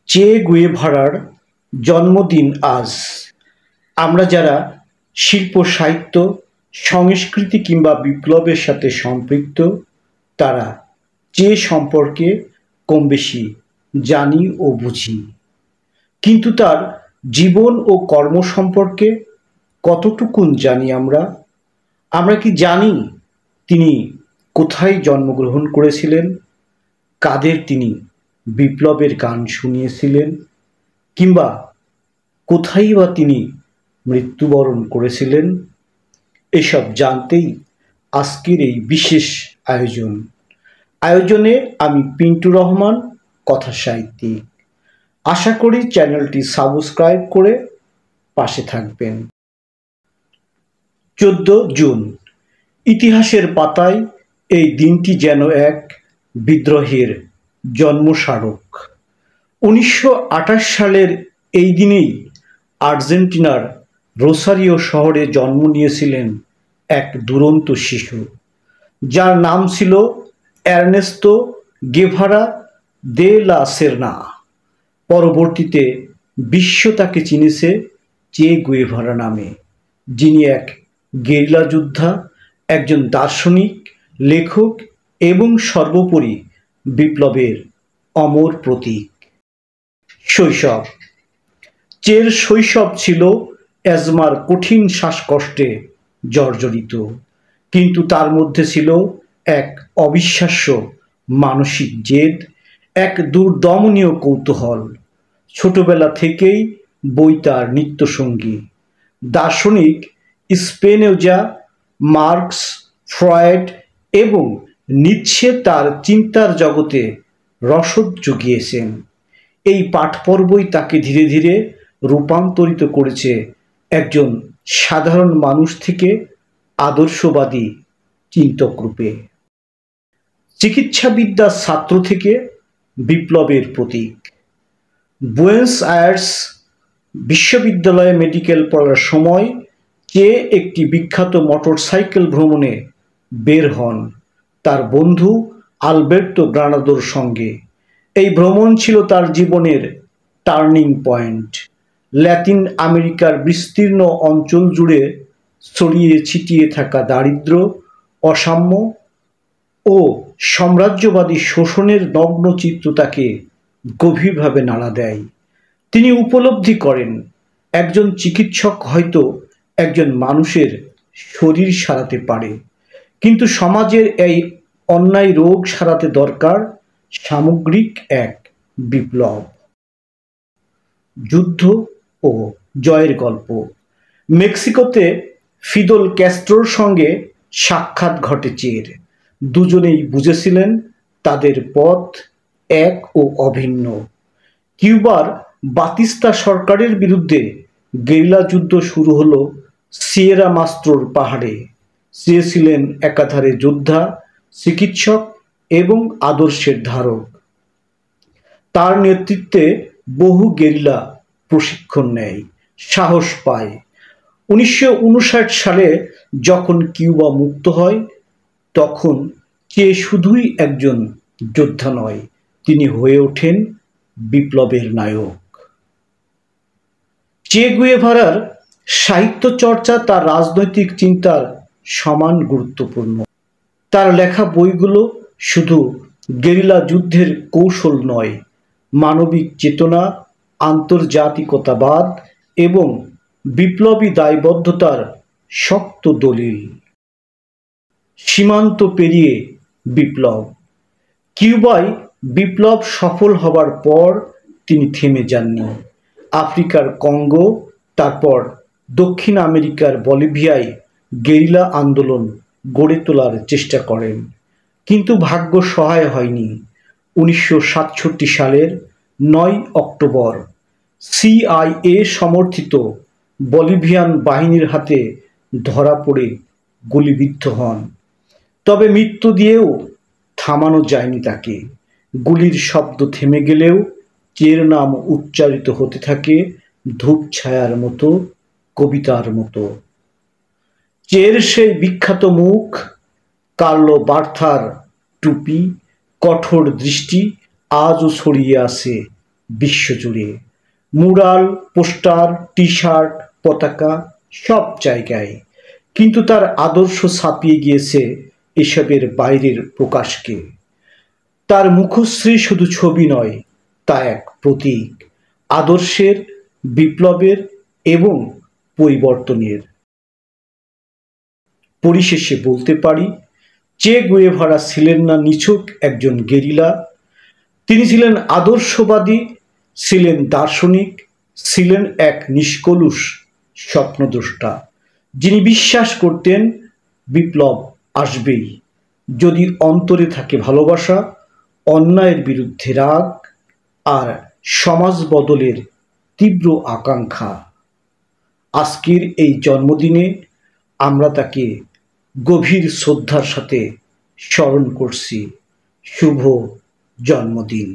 চে গুয়েভারার জন্মদিন আজ। আমরা যারা শিল্প সাহিত্য সংস্কৃতি কিংবা বিপ্লবের সাথে সম্পৃক্ত তারা চে সম্পর্কে কম বেশি জানি ও বুঝি, কিন্তু তার জীবন ও কর্ম সম্পর্কে কতটুকুন জানি আমরা কি জানি তিনি কোথায় জন্মগ্রহণ করেছিলেন, কাদের তিনি বিপ্লবের গান শুনিয়েছিলেন, কিংবা কোথায় বা তিনি মৃত্যুবরণ করেছিলেন? এসব জানতেই আজকের এই বিশেষ আয়োজনে আমি পিন্টু রহমান, কথা সাহিত্যিক। আশা করি চ্যানেলটি সাবস্ক্রাইব করে পাশে থাকবেন। 14 জুন, ইতিহাসের পাতায় এই দিনটি যেন এক বিদ্রোহের জন্মস্মারক। 1928 সালের এই দিনেই আর্জেন্টিনার রোসারিও শহরে জন্ম নিয়েছিলেন এক দুরন্ত শিশু, যার নাম ছিল এর্নেস্তো গেভারা দে লা সেরনা। পরবর্তীতে বিশ্ব তাকে চিনেছে চে গুয়েভারা নামে, যিনি এক গেরিলা যোদ্ধা, একজন দার্শনিক, লেখক এবং সর্বোপরি বিপ্লবের অমর প্রতীক। শৈশব। চের শৈশব ছিল অ্যাজমার কঠিন শ্বাসকষ্টে জর্জরিত, কিন্তু তার মধ্যে ছিল এক অবিশ্বাস্য মানসিক জেদ, এক দুর্দমনীয় কৌতূহল। ছোটবেলা থেকেই বই তার নিত্যসঙ্গী। দার্শনিক স্পিনোজা, মার্কস, ফ্রয়েড এবং নিৎসে তার চিন্তার জগতে রসদ জুগিয়েছেন। এই পাঠপর্বই তাকে ধীরে ধীরে রূপান্তরিত করেছে একজন সাধারণ মানুষ থেকে আদর্শবাদী চিন্তক রূপে। চিকিৎসাবিদ্যার ছাত্র থেকে বিপ্লবের প্রতীক। বুয়েন্স আয়ার্স বিশ্ববিদ্যালয়ে মেডিকেল পড়ার সময় চে একটি বিখ্যাত মোটরসাইকেল ভ্রমণে বের হন তার বন্ধু আলবের্তো গ্রানাদোর সঙ্গে। এই ভ্রমণ ছিল তার জীবনের টার্নিং পয়েন্ট। ল্যাতিন আমেরিকার বিস্তীর্ণ অঞ্চল জুড়ে ছড়িয়ে ছিটিয়ে থাকা দারিদ্র্য, অসাম্য ও সাম্রাজ্যবাদী শোষণের নগ্ন চিত্র তাকে গভীরভাবে নাড়া দেয়। তিনি উপলব্ধি করেন একজন চিকিৎসক হয়তো একজন মানুষের শরীর সারাতে পারে, কিন্তু সমাজের এই অন্যায় রোগ সারাতে দরকার সামগ্রিক এক বিপ্লব। যুদ্ধ ও জয়ের গল্প। মেক্সিকোতে ফিদেল ক্যাস্ট্রোর সঙ্গে সাক্ষাৎ ঘটে চের। দুজনেই বুঝেছিলেন তাদের পথ এক ও অভিন্ন। কিউবার বাতিস্তা সরকারের বিরুদ্ধে গেরিলা যুদ্ধ শুরু হলো সিয়েরা মাস্ত্রোর পাহাড়ে। সে ছিলেন একাধারে যোদ্ধা, চিকিৎসক এবং আদর্শের ধারক। তার নেতৃত্বে বহু গেরিলা প্রশিক্ষণ নেয়, সাহস পায়। 1959 সালে যখন কিউবা মুক্ত হয়, তখন চে শুধুই একজন যোদ্ধা নয়, তিনি হয়ে ওঠেন বিপ্লবের নায়ক। চে গুয়েভারার সাহিত্য চর্চা তার রাজনৈতিক চিন্তার সমান গুরুত্বপূর্ণ। তার লেখা বইগুলো শুধু গেরিলা যুদ্ধের কৌশল নয়, মানবিক চেতনা, আন্তর্জাতিকতাবাদ এবং বিপ্লবী দায়বদ্ধতার শক্ত দলিল। সীমান্ত পেরিয়ে বিপ্লব। কিউবায় বিপ্লব সফল হবার পর তিনি থেমে যাননি। আফ্রিকার কঙ্গো, তারপর দক্ষিণ আমেরিকার বলিভিয়ায় গেরিলা আন্দোলন গড়ে তোলার চেষ্টা করেন, কিন্তু ভাগ্য সহায় হয়নি। 1967 সালের 9 অক্টোবর CIA সমর্থিত বলিভিয়ান বাহিনীর হাতে ধরা পড়ে গুলিবিদ্ধ হন। তবে মৃত্যু দিয়েও থামানো যায়নি তাকে। গুলির শব্দ থেমে গেলেও চের নাম উচ্চারিত হতে থাকে ধূপ ছায়ার মতো, কবিতার মতো। চের সেই বিখ্যাত মুখ, কার্লো বার্থার টুপি, কঠোর দৃষ্টি আজও ছড়িয়ে আছে বিশ্বজুড়ে। মুরাল, পোস্টার, টি শার্ট, পতাকা সব জায়গায়, কিন্তু তার আদর্শ ছাপিয়ে গিয়েছে এসবের বাইরের প্রকাশকে। তার মুখশ্রী শুধু ছবি নয়, তা এক প্রতীক আদর্শের, বিপ্লবের এবং পরিবর্তনের। পরিশেষে বলতে পারি, চে গুয়েভারা ছিলেন না নিছক একজন গেরিলা, তিনি ছিলেন আদর্শবাদী, ছিলেন দার্শনিক, ছিলেন এক নিষ্কলুষ স্বপ্নদ্রষ্টা, যিনি বিশ্বাস করতেন বিপ্লব আসবেই যদি অন্তরে থাকে ভালোবাসা, অন্যায়ের বিরুদ্ধে রাগ আর সমাজ বদলের তীব্র আকাঙ্ক্ষা। আজকের এই জন্মদিনে আমরা তাকে গভীর শ্রদ্ধার সাথে স্মরণ করছি। শুভ জন্মদিন।